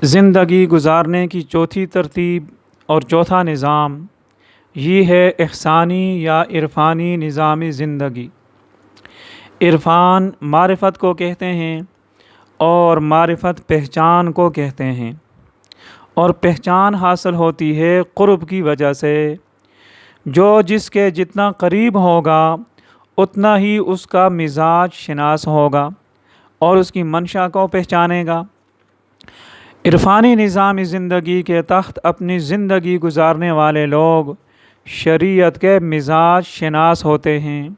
ज़िंदगी गुजारने की चौथी तरतीब और चौथा निज़ाम ये है इहसानी या इरफ़ानी निज़ाम ज़िंदगी। इरफ़ान मारिफत को कहते हैं और मारिफत पहचान को कहते हैं, और पहचान हासिल होती है क़ुर्ब की वजह से। जो जिसके जितना करीब होगा उतना ही उसका मिजाज शनास होगा और उसकी मंशा को पहचानेगा। इरफ़ानी निज़ाम ज़िंदगी के तहत अपनी ज़िंदगी गुजारने वाले लोग शरीयत के मिजाज शनास होते हैं।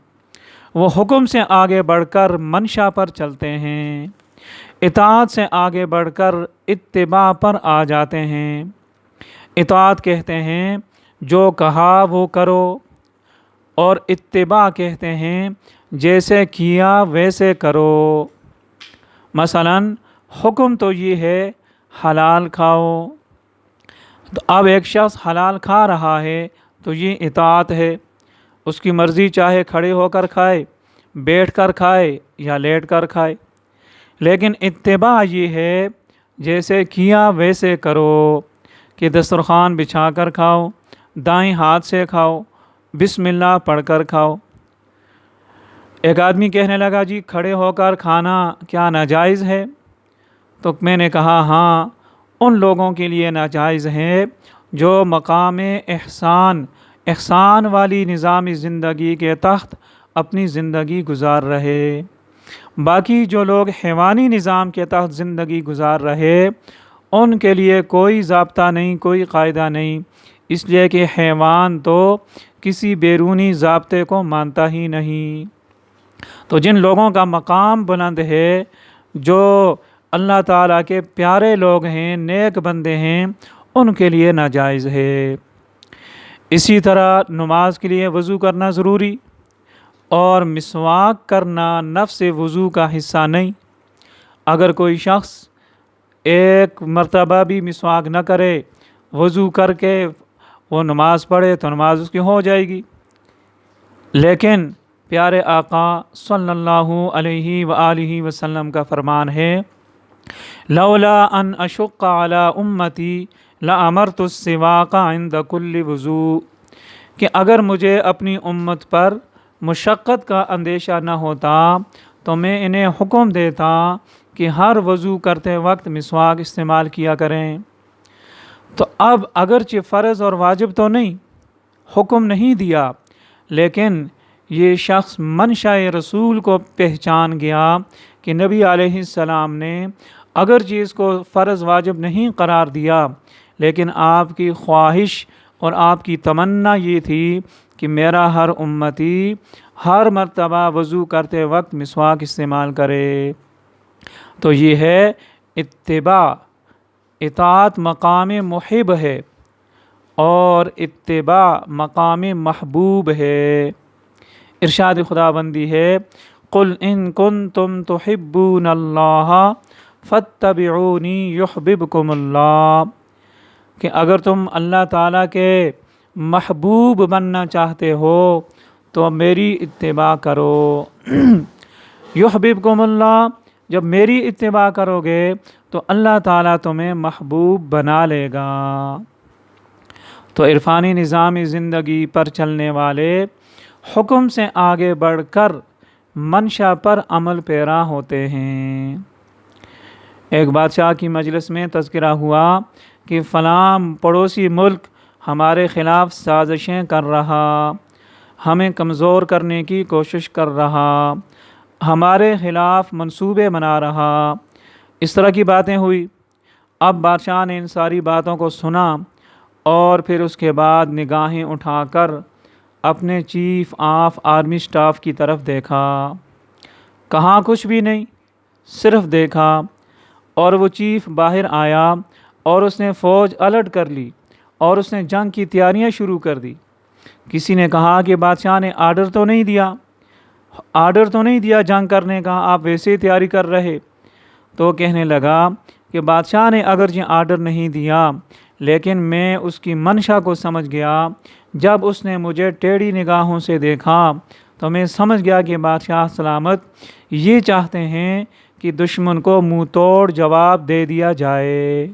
वो हुक्म से आगे बढ़कर मंशा पर चलते हैं, इताअत से आगे बढ़कर इत्तिबा पर आ जाते हैं। इताअत कहते हैं जो कहा वो करो, और इत्तिबा कहते हैं जैसे किया वैसे करो। मसलन हुक्म तो ये है हलाल खाओ, तो अब एक शख्स हलाल खा रहा है तो ये इताअत है। उसकी मर्ज़ी चाहे खड़े होकर खाए, बैठ कर खाए या लेट कर खाए। लेकिन इत्तिबा ये है जैसे किया वैसे करो कि दस्तरख़्वान बिछा कर खाओ, दाएं हाथ से खाओ, बिस्मिल्लाह पढ़कर खाओ। एक आदमी कहने लगा जी खड़े होकर खाना क्या नाजायज़ है? तो मैंने कहा हाँ, उन लोगों के लिए नाजायज़ है जो मकाम एहसान वाली निज़ाम ज़िंदगी के तहत अपनी ज़िंदगी गुजार रहे। बाकी जो लोग हैवानी निज़ाम के तहत ज़िंदगी गुजार रहे उनके लिए कोई ज़ाब्ता नहीं, कोई कायदा नहीं, इसलिए कि हैवान तो किसी बैरूनी ज़ाब्ते को मानता ही नहीं। तो जिन लोगों का मकाम बुलंद है, जो अल्लाह ताला के प्यारे लोग हैं, नेक बंदे हैं, उनके लिए नाजायज़ है। इसी तरह नमाज के लिए वज़ू करना ज़रूरी, और मिसवाक करना नफ्स वज़ू का हिस्सा नहीं। अगर कोई शख्स एक मर्तबा भी मिसवाक न करे, वज़ू करके वो नमाज पढ़े तो नमाज उसकी हो जाएगी। लेकिन प्यारे आका सल्लल्लाहु अलैहि व आलिहि वसल्लम का फरमान है, लौला अन अशुक्क अला उम्मती लअमरतु सिवाका इंद कुल्ली वज़ू, कि अगर मुझे अपनी उम्मत पर मुशक्क़त का अंदेशा न होता तो मैं इन्हें हुक्म देता कि हर वज़ू करते वक्त मिसवाक इस्तेमाल किया करें। तो अब अगरचे फ़र्ज़ और वाजिब तो नहीं, हुक्म नहीं दिया, लेकिन ये शख्स मंशा रसूल को पहचान गया कि नबी अलैहिस्सलाम ने अगर चीज़ को फ़र्ज़ वाजिब नहीं करार दिया, लेकिन आपकी ख्वाहिश और आपकी तमन्ना ये थी कि मेरा हर उम्मती हर मर्तबा वज़ू करते वक्त मिसवाक इस्तेमाल करे। तो ये है इत्तिबा, इताअत मकाम मुहिब है और इत्तिबा मकाम महबूब है। इरशाद खुदाबंदी है, कुल इन कुंतुम तुहिब्बूनल्लाह फत्तबिऊनी युहब्बिबकुमुल्लाह, कि अगर तुम अल्लाह ताला के महबूब बनना चाहते हो तो मेरी इत्तिबा करो। युहब्बिबकुमुल्लाह, जब मेरी इत्तिबा करोगे तो अल्लाह ताला तुम्हें महबूब बना लेगा। तो इरफ़ानी निज़ाम ज़िंदगी पर चलने वाले हुक्म से आगे बढ़कर मंशा पर अमल पैरा होते हैं। एक बादशाह की मजलिस में तज़किरा हुआ कि फ़लाँ पड़ोसी मुल्क हमारे ख़िलाफ़ साजिशें कर रहा, हमें कमज़ोर करने की कोशिश कर रहा, हमारे ख़िलाफ़ मंसूबे बना रहा। इस तरह की बातें हुई। अब बादशाह ने इन सारी बातों को सुना और फिर उसके बाद निगाहें उठाकर अपने चीफ़ ऑफ आर्मी स्टाफ की तरफ देखा। कहा कुछ भी नहीं, सिर्फ़ देखा, और वो चीफ़ बाहर आया और उसने फ़ौज अलर्ट कर ली और उसने जंग की तैयारियां शुरू कर दी। किसी ने कहा कि बादशाह ने आर्डर तो नहीं दिया जंग करने का, आप वैसे ही तैयारी कर रहे। तो कहने लगा कि बादशाह ने अगर ये आर्डर नहीं दिया, लेकिन मैं उसकी मंशा को समझ गया। जब उसने मुझे टेढ़ी निगाहों से देखा तो मैं समझ गया कि बादशाह सलामत ये चाहते हैं कि दुश्मन को मुंह तोड़ जवाब दे दिया जाए।